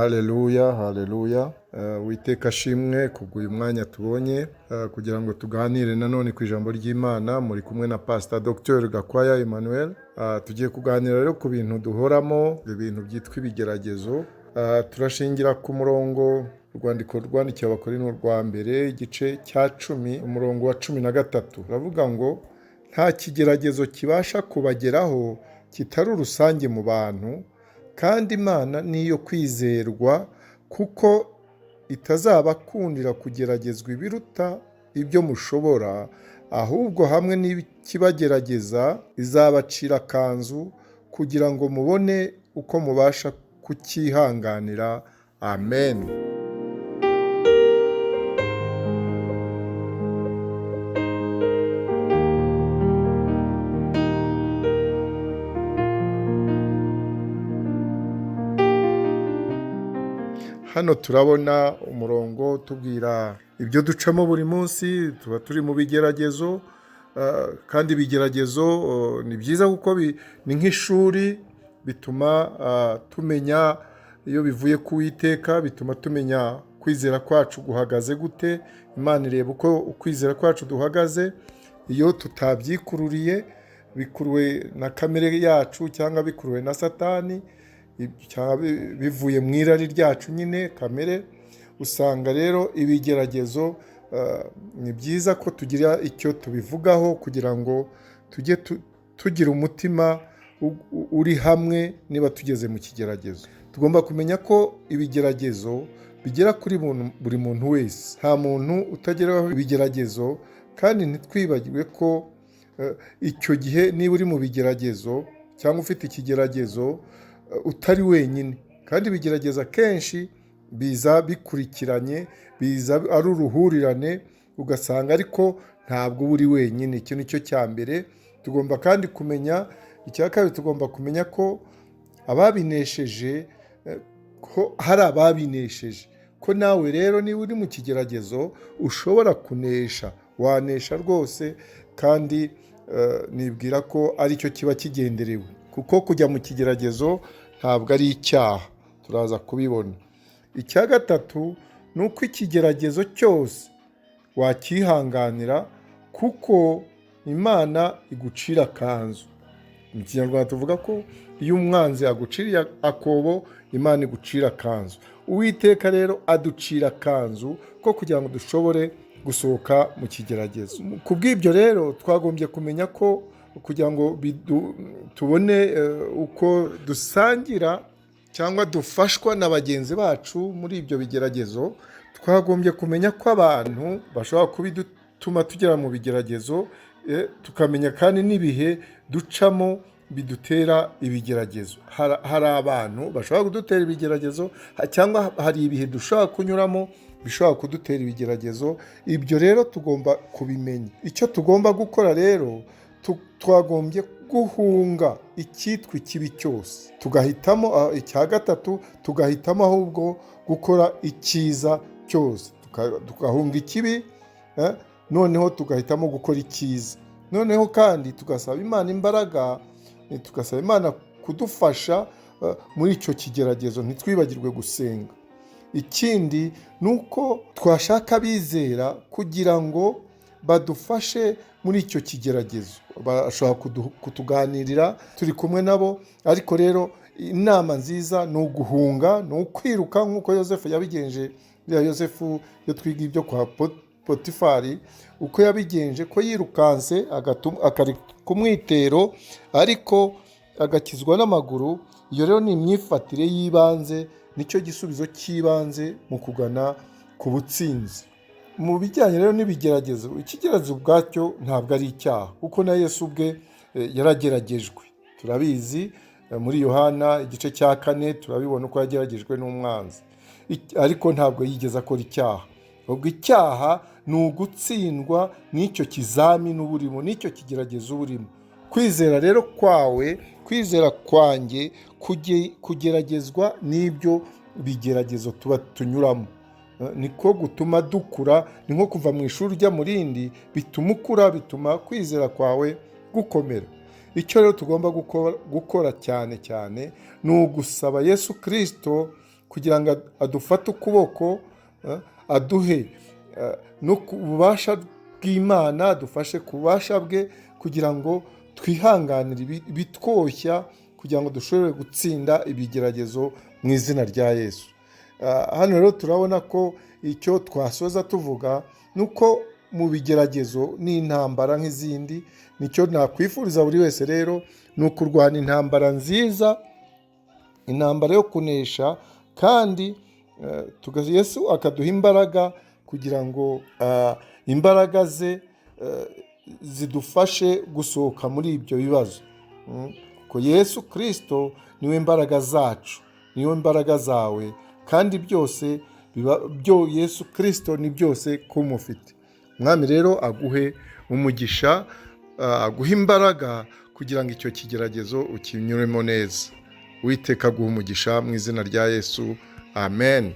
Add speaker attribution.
Speaker 1: Haleluya, haleluya. Uwiteka ashimwe kubw'uyu mwanya tubonye kugira ngo tuganire nanone ku ijambo ry'Imana. Muri kumwe na Pastor Dr Gakwaya Emmanuel. Tugiye kuganira rero ku bintu duhoramo, ibintu byitwa ibigeragezo. Turashingira ku murongo urwandiko rwandikiwe Abakorinto rwa mbere igice cya 10 umurongo wa 13. Ravuga ngo nta kigeragezo kibasha kubageraho kitari urusange mu bantu, kandi Imana niyo kwizerwa kuko itazabakundira kugeragezwa ibiruta ibyo mushobora, ahubwo hamwe n'ikibagerageza izabacira akanzu kugira ngo mubone uko mubasha kucyihanganira. Amen. Hano turabona umurongo tubwira ibyo ducamo buri munsi. Tuba turi mu bigeragezo, kandi ibigeragezo ni byiza kuko ni nk'ishuri. Bituma tumenya, iyo bivuye ku Uwiteka bituma tumenya kwizera kwacu guhagaze gute. Imana ireba uko ukwizera kwacu duhagaze. Iyo tutabyikururiye, bikuruwe na kamere yacu cyangwa bikuruwe na Satani, bivuye mu irari ryacu nyine kamere, usanga rero ibigeragezo ni byiza ko tugira icyo tubivugaho kugira ngo tujye tugira umutima uri hamwe niba tugeze mu kigeragezo. Tugomba kumenya ko ibigeragezo bigera kuri buri muntu wese, nta muntu utageraho ibigeragezo. Kandi ntitwibagirwe ko icyo gihe niba uri mu bigeragezo cyangwa ufite ikigeragezo utari wenyine, kandi ibigerageza kenshi biza bikurikiranye, biza ari uruhurirane, ugasanga ariko ntabwo uri wenyine. Icyo ni cyo cya mbere tugomba kandi kumenya. Icya kabiri tugomba kumenya ko ababinesheje, ko hari ababinesheje, ko nawe rero niba uri mu kigeragezo ushobora kunesha, wanesha rwose. Kandi nibwira ko ari cyo kiba kigenderewe, kuko kujya mu kigeragezo ntabwo ari icyaha, turaza kubibona. Icya gatatu ni uko ikigeragezo cyose wakihanganira kuko Imana igucira akanzu. Mu Kinyarwanda tuvuga ko iyo umwanzi aguciriye akobo, Imana igucira akanzu. Uwiteka rero aducira akanzu ko kugira ngo dushobore gusohoka mu kigeragezo. Ku bw'ibyo rero twagombye kumenya ko kugira ngo tubone uko dusangira cyangwa dufashwa na bagenzi bacu muri ibyo bigeragezo, twagombye kumenya ko abantu bashobora kubituma tugera mu bigeragezo, tukamenya kandi n'ibihe ducamo bidutera ibigeragezo. Hari abantu bashobora kudutera ibigeragezo, cyangwa hari ibihe dushobora kunyuramo bishobora kudutera ibigeragezo. Ibyo rero tugomba kubimenya. Icyo tugomba gukora rero, twagombye guhunga icyitwa ikibi cyose, tugahitamo icya gatatu, tugahitamo ahubwo gukora icyiza cyose. Tugahunga ikibi, noneho tugahitamo gukora icyiza. Noneho kandi tugasaba Imana imbaraga, tugasaba Imana kudufasha muri icyo kigeragezo. Ntitwibagirwe gusenga. Ikindi ni uko twashaka abizera kugira ngo badufashe muri icyo kigeragezo. Bashobora kutuganirira turi kumwe nabo, ariko rero inama nziza ni uguhunga, ni ukwiruka nk'uko Yosefu yabigenje. Yosefu iyo twiga ibyo kwa Potifari, uko yabigenje, ko yirukanse akari ku mwitero ariko agakizwa n'amaguru. Iyo rero ni imyifatire y'ibanze, nicyo gisubizo cy'ibanze mu kugana ku butsinzi. Mu bijyanye rero n'ibigeragezo, ikigeragezo ubwacyo ntabwo ari icyaha, kuko na Yesu ubwe yarageragejwe. Turabizi muri Yohana igice cya 4 turabibona uko yageragejwe n'umwanzi, ariko ntabwo yigeze akora icyaha. Ubwo icyaha ni ugutsindwa n'icyo kizamini uba urimo, n'icyo kigeragezo uba urimo. Kwizera rero kwawe, kwizera kwanjye kugeragezwa n'ibyo bigeragezo tuba tunyuramo, niko gutuma dukura. Ni nko kuva mu ishuri ujya mu rindi, bituma ukura, bituma kwizera kwawe gukomera. Icyo rero tugomba gukora cyane cyane ni ugusaba Yesu Kristo kugira ngo adufate ukuboko, aduhe no ku bubasha bw'Imana, adufashe ku bubasha bwe kugira ngo twihanganire ibitwoshya, kugira ngo dushobore gutsinda ibigeragezo mu izina rya Yesu. Hano rero turabona ko icyo twasoza tuvuga ni uko mu bigeragezo n'intambara nk'izindi, nicyo nakwifuriza buri wese rero ni ukurwana intambara nziza, intambara yo kunesha, kandi Yesu akaduha imbaraga kugira ngo imbaraga ze zidufashe gusohoka muri ibyo bibazo. Kuko Yesu Kristo niwe mbaraga zacu, niwe mbaraga zawe, kandi byose byo Yesu Kristo ni byose kumufite. Mwami rero aguhe umugisha, aguhe imbaraga kugira ngo icyo kigeragezo ukinyuremo neza. Uwiteka aguhe umugisha mu izina rya Yesu. Amen.